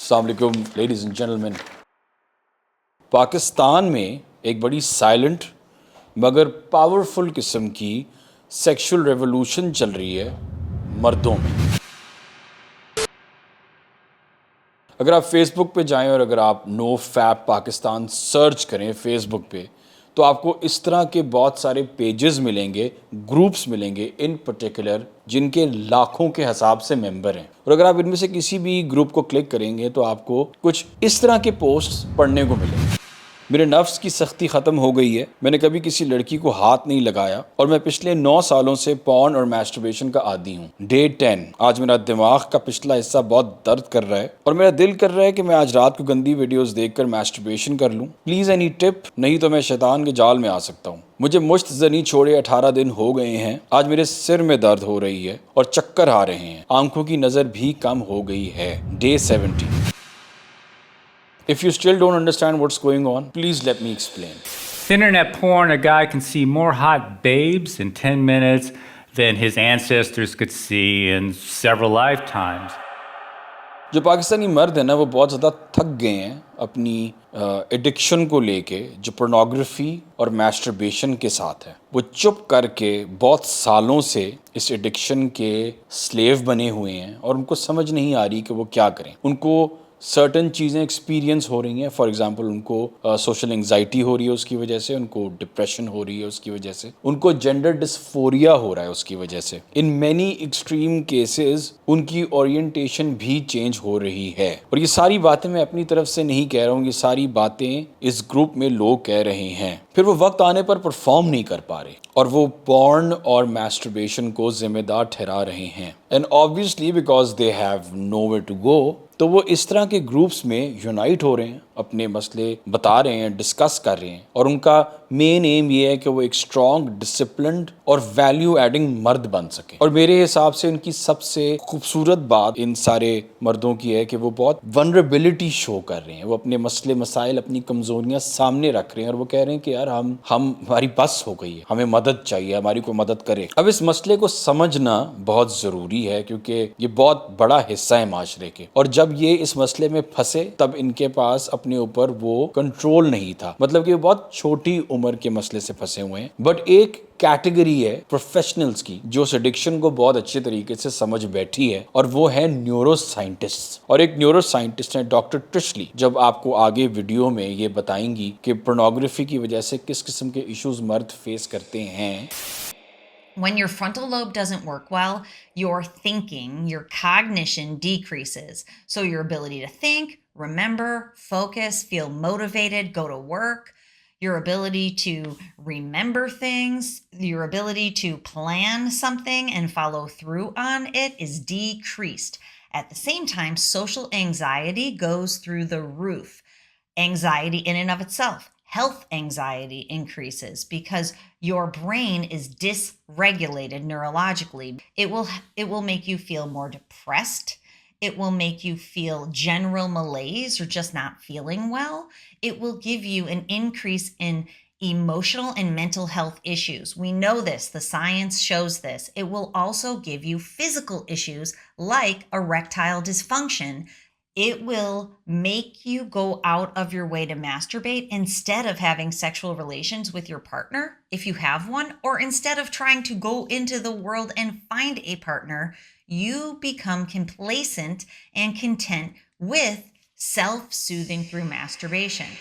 السلام علیکم ladies and gentleman. Pakistan میں ایک بڑی سائلنٹ مگر پاورفل قسم کی سیکشل ریولوشن چل رہی ہے مردوں میں. اگر آپ فیس بک پہ جائیں اور اگر آپ نو فیپ پاکستان سرچ کریں فیس بک پہ تو آپ کو اس طرح کے بہت سارے پیجز ملیں گے, گروپس ملیں گے ان پرٹیکولر, جن کے لاکھوں کے حساب سے ممبر ہیں. اور اگر آپ ان میں سے کسی بھی گروپ کو کلک کریں گے تو آپ کو کچھ اس طرح کے پوسٹ پڑھنے کو ملیں گے. میرے نفس کی سختی ختم ہو گئی ہے, میں نے کبھی کسی لڑکی کو ہاتھ نہیں لگایا اور میں پچھلے 9 سالوں سے پورن اور میسٹربیشن کا عادی ہوں. ڈے 10. آج میرا دماغ کا پچھلا حصہ بہت درد کر رہا ہے اور میرا دل کر رہا ہے کہ میں آج رات کو گندی ویڈیوز دیکھ کر میسٹربیشن کر لوں. پلیز اینی ٹپ, نہیں تو میں شیطان کے جال میں آ سکتا ہوں. مجھے مشت زنی چھوڑے 18 دن ہو گئے ہیں. آج میرے سر میں درد ہو رہی ہے اور چکر آ رہے ہیں. آنکھوں کی نظر بھی کم ہو گئی ہے. Day 70. If you still don't understand what's going on, please let me explain. Internet porn, a guy can see more hot babes in 10 minutes than his ancestors could see in several lifetimes. جو پاکستانی مرد ہیں نا وہ بہت زیادہ تھک گئے ہیں اپنی ایڈکشن کو لے کے, جو پورنوگرافی اور میسٹربیشن کے ساتھ ہے. وہ چپ کر کے بہت سالوں سے اس ایڈکشن کے سلیو بنے ہوئے ہیں اور ان کو سمجھ نہیں آ رہی کہ وہ کیا کریں. ان کو سرٹن چیزیں ایکسپیرینس ہو رہی ہیں. فار ایگزامپل ان کو سوشل انگزائٹی ہو رہی ہے اس کی وجہ سے, ان کو ڈپریشن ہو رہی ہے اس کی وجہ سے, ان کو جینڈر ڈسفوریا ہو رہا ہے اس کی وجہ سے. ان مینی ایکسٹریم کیسز ان کی اورینٹیشن بھی چینج ہو رہی ہے. اور یہ ساری باتیں میں اپنی طرف سے نہیں کہہ رہا ہوں, یہ ساری باتیں اس گروپ میں لوگ کہہ رہے ہیں. پھر وہ وقت آنے پر پرفارم نہیں کر پا رہے اور وہ پورن اور میسٹربیشن کو ذمہ دار ٹھہرا رہے ہیں. And obviously because they have nowhere to go, تو وہ اس طرح کے گروپس میں یونائٹ ہو رہے ہیں, اپنے مسئلے بتا رہے ہیں, ڈسکس کر رہے ہیں. اور ان کا مین ایم یہ ہے کہ وہ ایک اسٹرانگ, ڈسپلنڈ اور ویلیو ایڈنگ مرد بن سکیں. اور میرے حساب سے ان کی سب سے خوبصورت بات ان سارے مردوں کی ہے کہ وہ بہت ونربلٹی شو کر رہے ہیں. وہ اپنے مسئلے مسائل, اپنی کمزوریاں سامنے رکھ رہے ہیں اور وہ کہہ رہے ہیں کہ یار ہماری بس ہو گئی ہے, ہمیں مدد چاہیے, ہماری کوئی مدد کرے. اب اس مسئلے کو سمجھنا بہت ضروری ہے کیونکہ یہ بہت بڑا حصہ ہے معاشرے کے, اور جب یہ اس مسئلے میں پھنسے تب ان کے پاس اپنے اوپر وہ کنٹرول نہیں تھا. مطلب کہ وہ بہت چھوٹی عمر کے مسئلے سے پھنسے ہوئے ہیں. بٹ ایک کیٹیگری ہے پروفیشنلز کی جو اس ایڈکشن کو بہت اچھے طریقے سے سمجھ بیٹھی ہے, اور وہ ہے نیورو سائنٹسٹ. اور ایک نیورو سائنٹسٹ ہیں ڈاکٹر ٹرشلی, جب آپ کو آگے ویڈیو میں یہ بتائیں گی کہ پورنوگرافی کی وجہ سے کس قسم کے ایشوز مرد فیس کرتے ہیں. When your frontal lobe doesn't work well, your thinking, your cognition decreases. So your ability to think, remember, focus, feel motivated, go to work, your ability to remember things, your ability to plan something and follow through on it is decreased. At the same time, social anxiety goes through the roof. Anxiety in and of itself. Health anxiety increases because your brain is dysregulated neurologically. It will make you feel more depressed. It will make you feel general malaise or just not feeling well. It will give you an increase in emotional and mental health issues. We know this. The science shows this. It will also give you physical issues like erectile dysfunction. It will make you go out of your way to masturbate instead of having sexual relations with your partner, if you have one, or instead of trying to go into the world and find a partner, you become complacent and content with self-soothing through masturbation.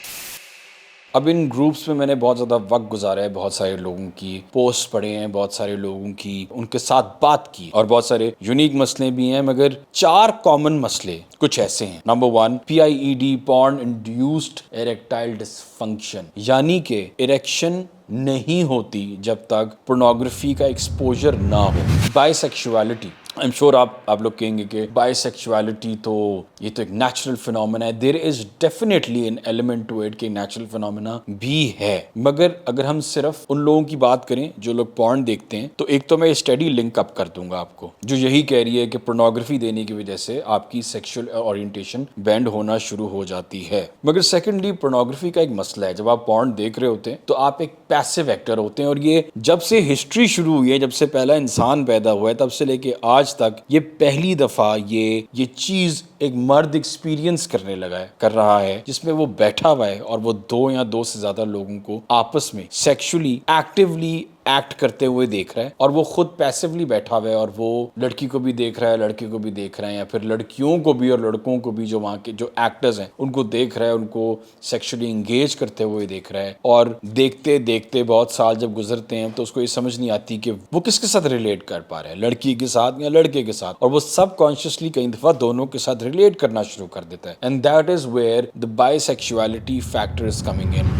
اب ان groups میں نے بہت زیادہ وقت گزارا ہے, بہت سارے لوگوں کی پوسٹ پڑھے ہیں, بہت سارے لوگوں کی ان کے ساتھ بات کی, اور بہت سارے یونیک مسئلے بھی ہیں, مگر 4 کامن مسئلے کچھ ایسے ہیں. نمبر 1, PIED, پورن انڈیوسڈ ایریکٹائل ڈسفنکشن, یعنی کہ اریکشن نہیں ہوتی جب تک پورنوگرافی کا ایکسپوجر نہ ہو. Bisexuality, I am sure آپ لوگ کہیں گے کہ بائی سیکشوالٹی تو یہ تو ایک نیچرل فنومینا ہے. There is definitely an element to it کہ نیچرل فنومینا بھی ہے, مگر اگر ہم صرف ان لوگوں کی بات کریں جو لوگ پورن دیکھتے ہیں تو ایک تو میں اسٹڈی لنک اپ کر دوں گا آپ کو جو یہی کہہ رہی ہے کہ پورنوگرافی دینے کی وجہ سے آپ کی سیکشل اورینٹیشن بینڈ ہونا شروع ہو جاتی ہے. مگر سیکنڈلی پورنوگرافی کا ایک مسئلہ ہے, جب آپ پورن دیکھ رہے ہوتے ہیں تو آپ ایک پیسو ایکٹر ہوتے ہیں, اور یہ جب سے ہسٹری شروع ہوئی ہے, جب سے پہلا انسان پیدا ہوا ہے, تب سے لے کے آج آج تک یہ پہلی دفعہ یہ چیز ایک مرد ایکسپیرینس کرنے لگا ہے, کر رہا ہے, جس میں وہ بیٹھا ہوا ہے اور وہ 2 یا 2 سے زیادہ لوگوں کو آپس میں سیکشولی ایکٹیولی ایکٹ کرتے ہوئے دیکھ رہا ہے, اور وہ خود پیسیولی بیٹھا ہوا ہے, اور وہ لڑکی کو بھی دیکھ رہا ہے, لڑکے کو بھی دیکھ رہا ہے, یا پھر لڑکیوں کو بھی اور لڑکوں کو بھی جو وہاں کے جو ایکٹرز ہیں ان کو دیکھ رہا ہے, ان کو سیکشولی انگیج کرتے ہوئے دیکھ رہا ہے. اور دیکھتے دیکھتے بہت سال جب گزرتے ہیں تو اس کو یہ سمجھ نہیں آتی کہ وہ کس کے ساتھ ریلیٹ کر پا رہا ہے, لڑکی کے ساتھ یا لڑکے کے ساتھ, اور وہ سب کانشیسلی کئی دفعہ دونوں کے ساتھ ریلیٹ کرنا شروع کر دیتا ہے. And that is where the by sexuality factor is coming in.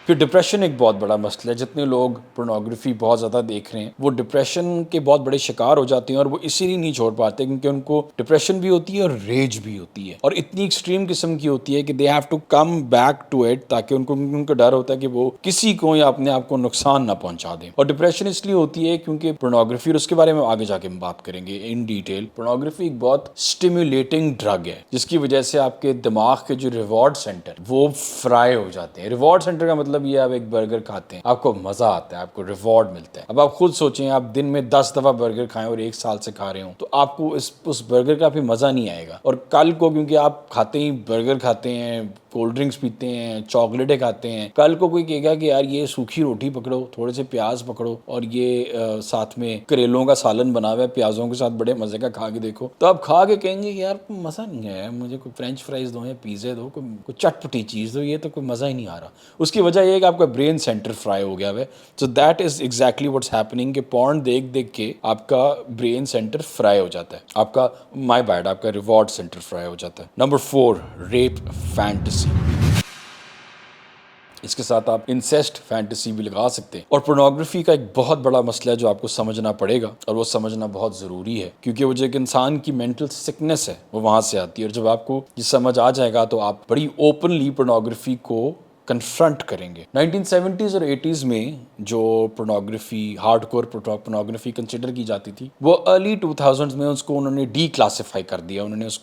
پھر ڈپریشن ایک بہت بڑا مسئلہ ہے. جتنے لوگ پورنوگرافی بہت زیادہ دیکھ رہے ہیں وہ ڈپریشن کے بہت بڑے شکار ہو جاتے ہیں, اور وہ اسی لیے نہیں چھوڑ پاتے کیونکہ ان کو ڈپریشن بھی ہوتی ہے اور ریج بھی ہوتی ہے, اور اتنی ایکسٹریم قسم کی ہوتی ہے کہ they have to come back to it, تاکہ ان کو ڈر ہوتا ہے کہ وہ کسی کو یا اپنے آپ کو نقصان نہ پہنچا دیں. اور ڈپریشن اس لیے ہوتی ہے کیونکہ پورنوگرافی, اور اس کے بارے میں آگے جا کے ہم بات کریں گے ان ڈیٹیل, پورنوگرافی ایک بہت اسٹیمولیٹنگ ڈرگ ہے جس کی وجہ سے آپ کے دماغ کے جو ریوارڈ سینٹر وہ فرائی ہو جاتے ہیں. ریوارڈ سینٹر کا مطلب یہ آپ ایک برگر کھاتے ہیں, آپ کو مزہ آتا ہے, آپ کو ریوارڈ ملتا ہے. اب آپ خود سوچیں, آپ دن میں 10 دفعہ برگر کھائیں اور 1 سال سے کھا رہے ہوں تو آپ کو اس برگر کا بھی مزہ نہیں آئے گا. اور کل کو کیونکہ آپ کھاتے ہی برگر کھاتے ہیں, کولڈ ڈرنکس پیتے ہیں, چاکلیٹیں کھاتے ہیں, کل کو کوئی کہے گا کہ یار یہ سوکھی روٹی پکڑو, تھوڑے سے پیاز پکڑو, اور یہ ساتھ میں کریلوں کا سالن بنا ہوا ہے پیازوں کے ساتھ بڑے مزے کا, کھا کے دیکھو, تو آپ کھا کے کہیں گے کہ یار مزہ نہیں آیا, مجھے کوئی فرینچ فرائز دو یا پیزے دو, کوئی چٹپٹی چیز دو, یہ تو کوئی مزہ ہی نہیں آ رہا. اس کی وجہ یہ ہے کہ آپ کا برین سینٹر فرائی ہو گیا ہے. So that is exactly what's happening کہ پورن دیکھ دیکھ کے آپ کا برین سینٹر فرائی ہو جاتا ہے, آپ کا مائی بیڈ آپ کا ریوارڈ سینٹر فرائی ہو جاتا ہے. Number 4, rape fantasy. اس کے ساتھ آپ انسیسٹ فینٹیسی بھی لگا سکتے ہیں. اور پورنوگرافی کا ایک بہت بڑا مسئلہ ہے جو آپ کو سمجھنا پڑے گا, اور وہ سمجھنا بہت ضروری ہے کیونکہ وہ جو ایک انسان کی مینٹل سکنس ہے وہ وہاں سے آتی ہے. اور جب آپ کو یہ سمجھ آ جائے گا تو آپ بڑی اوپنلی پورنوگرافی کو کنفرنٹ کریں گے. 1970s اور 80s میں جو pornography, hard core pornography consider کی جاتی تھی, وہ ارلی 2000s میں اس کو انہوں نے ڈی کلاسیفائی کر دیا. انہوں نے اس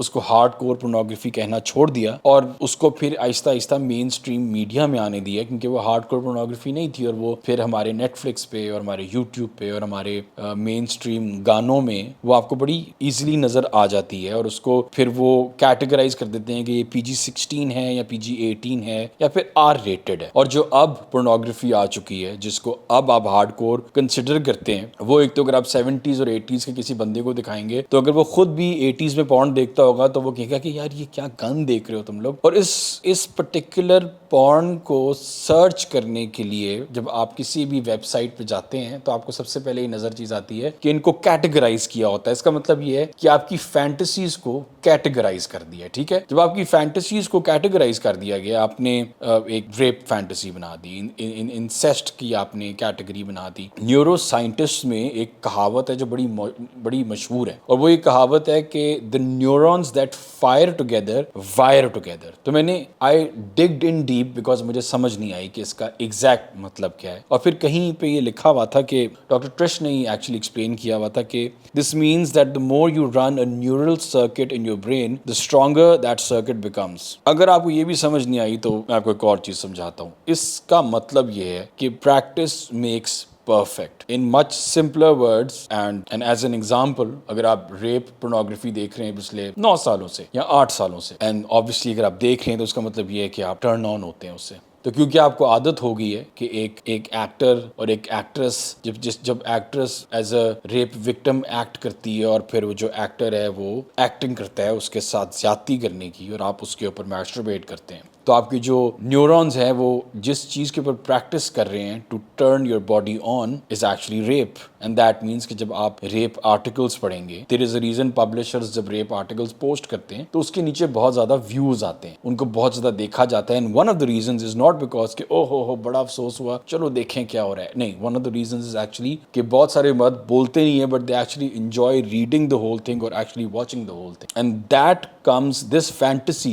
کو ہارڈ کور پورنوگرافی کہنا چھوڑ دیا, اور اس کو پھر آہستہ آہستہ مین اسٹریم میڈیا میں آنے دیا, کیونکہ وہ ہارڈ کور پورنوگرافی نہیں تھی, اور وہ پھر ہمارے نیٹ فلکس پہ اور ہمارے یوٹیوب پہ اور ہمارے مین اسٹریم گانوں میں وہ آپ کو بڑی ایزیلی نظر آ جاتی ہے. اور اس کو پھر وہ کیٹیگرائز کر دیتے ہیں کہ یہ PG-16 ہے یا PG-18 ہے یا پھر آر ریٹڈ ہے. اور جو اب پورنوگرافی آ چکی ہے جس کو اب آپ ہارڈ کور کنسیڈر کرتے ہیں, وہ ایک تو اگر آپ 70s اور 80s کے کسی بندے کو دکھائیں گے تو اگر وہ خود بھی 80s میں پورن دیکھتا ہوگا تو وہ کہے گا کہ یار یہ کیا گن دیکھ رہے ہو تم لوگ. اور اس پرٹیکولر پورن کو سرچ کرنے کے لیے جب آپ کسی بھی ویب سائٹ پہ جاتے ہیں تو آپ کو سب سے پہلے یہ نظر چیز آتی ہے کہ ان کو کیٹیگرائز کیا ہوتا ہے. اس کا مطلب یہ ہے کہ آپ کی فینٹیسیز کو کیٹیگرائز کر دیا. ٹھیک ہے, جب آپ کی فینٹیسیز کو کیٹیگرائز کر دیا گیا, آپ نے ایک ریپ فینٹیسی بنا دی, انسیسٹ کی آپ نے کیٹیگری بنا دی. نیورو سائنٹسٹ میں ایک کہاوت ہے جو بڑی مشہور ہے, اور وہ یہ کہاوت ہے کہ the neurons that fire together wire together. تو میں نے I digged in deep because مجھے سمجھ نہیں آئی کہ اس کا ایگزیکٹ مطلب کیا ہے. اور پھر کہیں پہ یہ لکھا ہوا تھا کہ ڈاکٹر ٹرش نے ایکچولی ایکسپلین کیا ہوا تھا کہ this means that the more you run a neural circuit in your brain the stronger that circuit becomes. اگر آپ کو یہ بھی سمجھ نہیں آئی تو میں آپ کو ایک اور چیز سمجھاتا ہوں. اس کا مطلب یہ ہے کہ practice makes perfect. In much simpler words and as an example, اگر آپ ریپ پورنوگرافی دیکھ رہے ہیں پچھلے 9 سالوں سے یا 8 سالوں سے, and obviously اگر آپ دیکھ رہے ہیں تو اس کا مطلب یہ ہے کہ آپ ٹرن آن ہوتے ہیں اس سے. تو کیونکہ آپ کو عادت ہو گئی ہے کہ ایک ایکٹر اور ایک ایکٹریس جب actress as a rape victim act کرتی ہے, اور پھر وہ جو ایکٹر ہے وہ ایکٹنگ کرتا ہے اس کے ساتھ زیادتی کرنے کی, اور آپ اس کے اوپر میسٹربیٹ کرتے ہیں, تو آپ کی جو نیورونز ہیں وہ جس چیز کے اوپر پریکٹس کر رہے ہیں to turn your body on is actually rape. And that means کہ جب آپ ریپ آرٹیکلس پڑھیں گے, there is a reason publishers جب ریپ آرٹیکلس پوسٹ کرتے ہیں تو اس کے نیچے بہت زیادہ ویوز آتے ہیں, ان کو بہت زیادہ دیکھا جاتا ہے. And one of the reasons is not because کہ او ہو بڑا افسوس ہوا چلو دیکھیں کیا ہو رہا ہے, نہیں, one of the reasons is actually کہ بہت سارے مرد بولتے نہیں ہیں but they actually enjoy reading the whole thing اور actually watching the whole thing. And that comes this fantasy,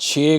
6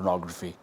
pornography.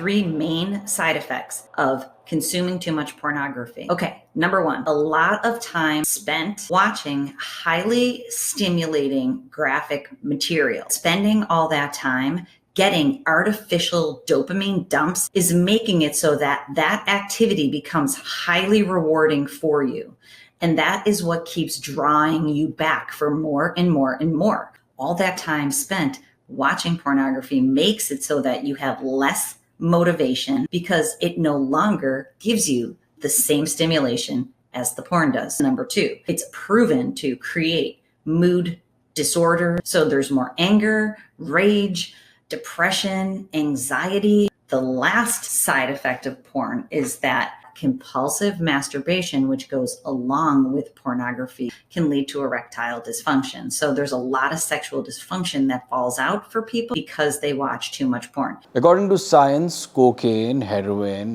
3 main side effects of consuming too much pornography. Okay, number 1, a lot of time spent watching highly stimulating graphic material. Spending all that time getting artificial dopamine dumps is making it so that that activity becomes highly rewarding for you. And that is what keeps drawing you back for more and more and more. All that time spent watching pornography makes it so that you have less motivation because it no longer gives you the same stimulation as the porn does. Number 2, it's proven to create mood disorder. So there's more anger, rage, depression, anxiety. The last side effect of porn is that compulsive masturbation, which goes along with pornography, can lead to erectile dysfunction. So there's a lot of sexual dysfunction that falls out for people because they watch too much porn. According to science, cocaine, heroin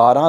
12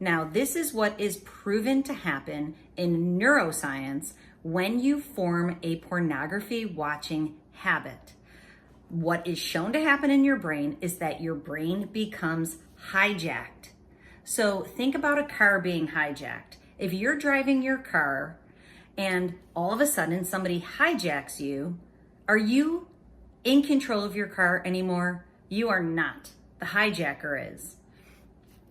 Now, this is what is proven to happen in neuroscience when you form a pornography watching habit. What is shown to happen in your brain is that your brain becomes hijacked. So think about a car being hijacked. If you're driving your car and all of a sudden somebody hijacks you, are you in control of your car anymore? You are not. The hijacker is.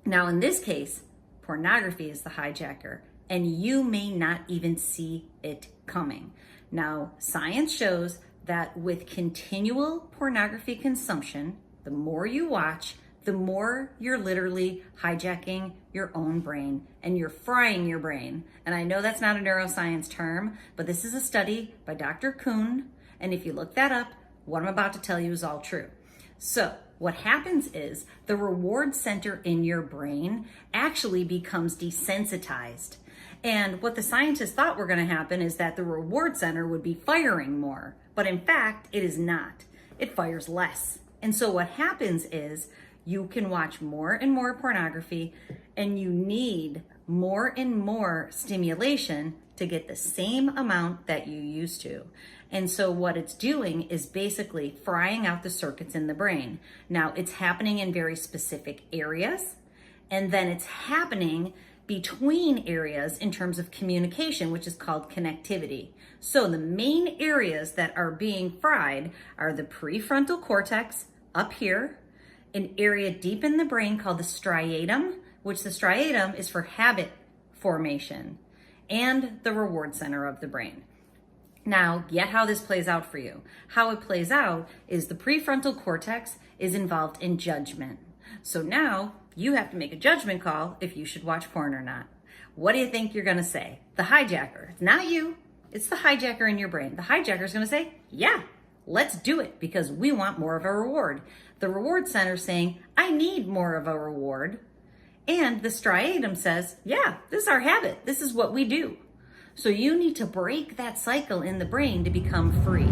Now, in this case, pornography is the hijacker, and you may not even see it coming. Now, science shows that with continual pornography consumption, the more you watch, the more you're literally hijacking your own brain and you're frying your brain. And I know that's not a neuroscience term, but this is a study by Dr. Kuhn. And if you look that up, what I'm about to tell you is all true. So what happens is the reward center in your brain actually becomes desensitized. And what the scientists thought were going to happen is that the reward center would be firing more. But in fact, it is not. It fires less. And so what happens is you can watch more and more pornography, and you need more and more stimulation to get the same amount that you used to. And so what it's doing is basically frying out the circuits in the brain. Now, it's happening in very specific areas, and then it's happening between areas in terms of communication, which is called connectivity. So the main areas that are being fried are the prefrontal cortex up here, an area deep in the brain called the striatum, which the striatum is for habit formation, and the reward center of the brain. Now, get how this plays out for you. How it plays out is the prefrontal cortex is involved in judgment. So now you have to make a judgment call if you should watch porn or not. What do you think you're going to say? The hijacker. It's not you. It's the hijacker in your brain. The hijacker is going to say, yeah, let's do it because we want more of a reward. The reward center is saying, I need more of a reward. And the striatum says, yeah, this is our habit. This is what we do. So you need to break that cycle in the brain to become free.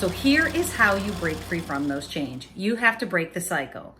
So here is how you break free from those change. You have to break the cycle.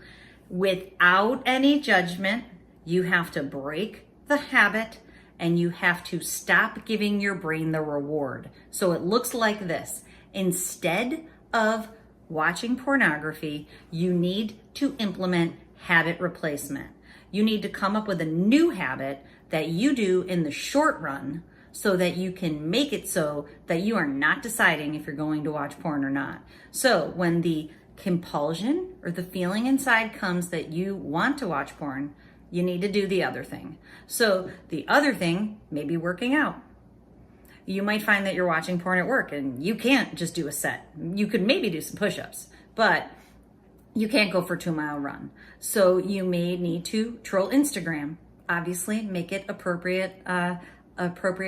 Without any judgment, you have to break the habit and you have to stop giving your brain the reward. So it looks like this. Instead of watching pornography, you need to implement habit replacement. You need to come up with a new habit that you do in the short run so that you can make it so that you are not deciding if you're going to watch porn or not. So when the compulsion or the feeling inside comes that you want to watch porn, you need to do the other thing. So the other thing may be working out. You might find that you're watching porn at work and you can't just do a set. You could maybe do some push-ups, but you can't go for a 2-mile run. So you may need to troll Instagram. Obviously, make it appropriate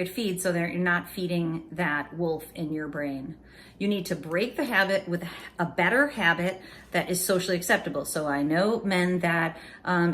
feed so that you're not feeding that wolf in your brain. You need to break the habit with a better habit that is socially acceptable. So I know men that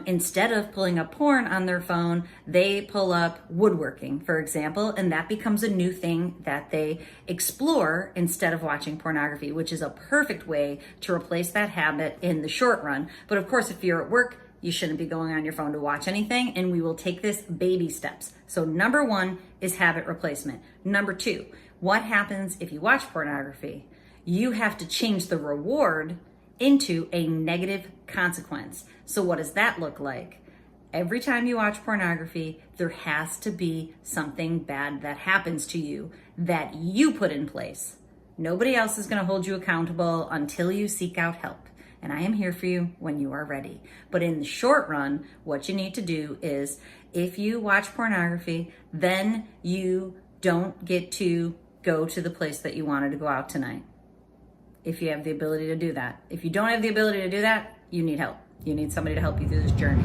instead of pulling up porn on their phone, they pull up woodworking, for example, and that becomes a new thing that they explore instead of watching pornography, which is a perfect way to replace that habit in the short run. But of course, if you're at work, you shouldn't be going on your phone to watch anything, and we will take this baby steps. So number 1 is habit replacement. Number 2, what happens if you watch pornography? You have to change the reward into a negative consequence. So what does that look like? Every time you watch pornography, there has to be something bad that happens to you that you put in place. Nobody else is going to hold you accountable until you seek out help. And I am here for you when you are ready. But in the short run, what you need to do is if you watch pornography, then you don't get to go to the place that you wanted to go out tonight. If you have the ability to do that. If you don't have the ability to do that, you need help. You need somebody to help you through this journey.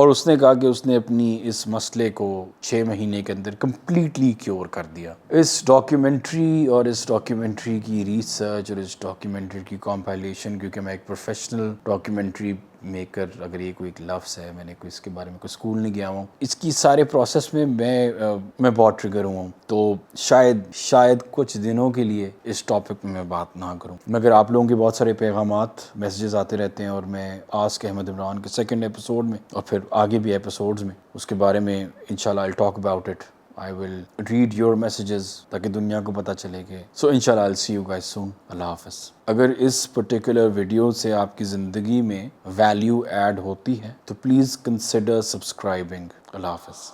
اور اس نے کہا کہ اس نے اپنی اس مسئلے کو 6 مہینے کے اندر کمپلیٹلی کیور کر دیا. اس ڈاکیومنٹری اور اس ڈاکیومنٹری کی ریسرچ اور اس ڈاکیومنٹری کی کمپائلیشن، کیونکہ میں ایک پروفیشنل ڈاکیومنٹری میکر، اگر یہ کوئی ایک لفظ ہے، میں نے کوئی اس کے بارے میں کوئی اسکول نہیں گیا ہوں، اس کی سارے پروسیس میں میں بہت ٹریگر ہوا ہوں، تو شاید کچھ دنوں کے لیے اس ٹاپک میں بات نہ کروں. مگر آپ لوگوں کے بہت سارے پیغامات، میسیجز آتے رہتے ہیں، اور میں آسک احمد عمران کے سیکنڈ ایپیسوڈ میں اور پھر آگے بھی ایپیسوڈز میں اس کے بارے میں انشاءاللہ I'll talk about it. I will read your messages تاکہ دنیا کو پتہ چلے کہ انشاءاللہ I'll see you guys soon. اللہ حافظ. اگر اس پرٹیکولر ویڈیو سے آپ کی زندگی میں ویلیو ایڈ ہوتی ہے تو پلیز کنسیڈر سبسکرائبنگ. اللہ حافظ.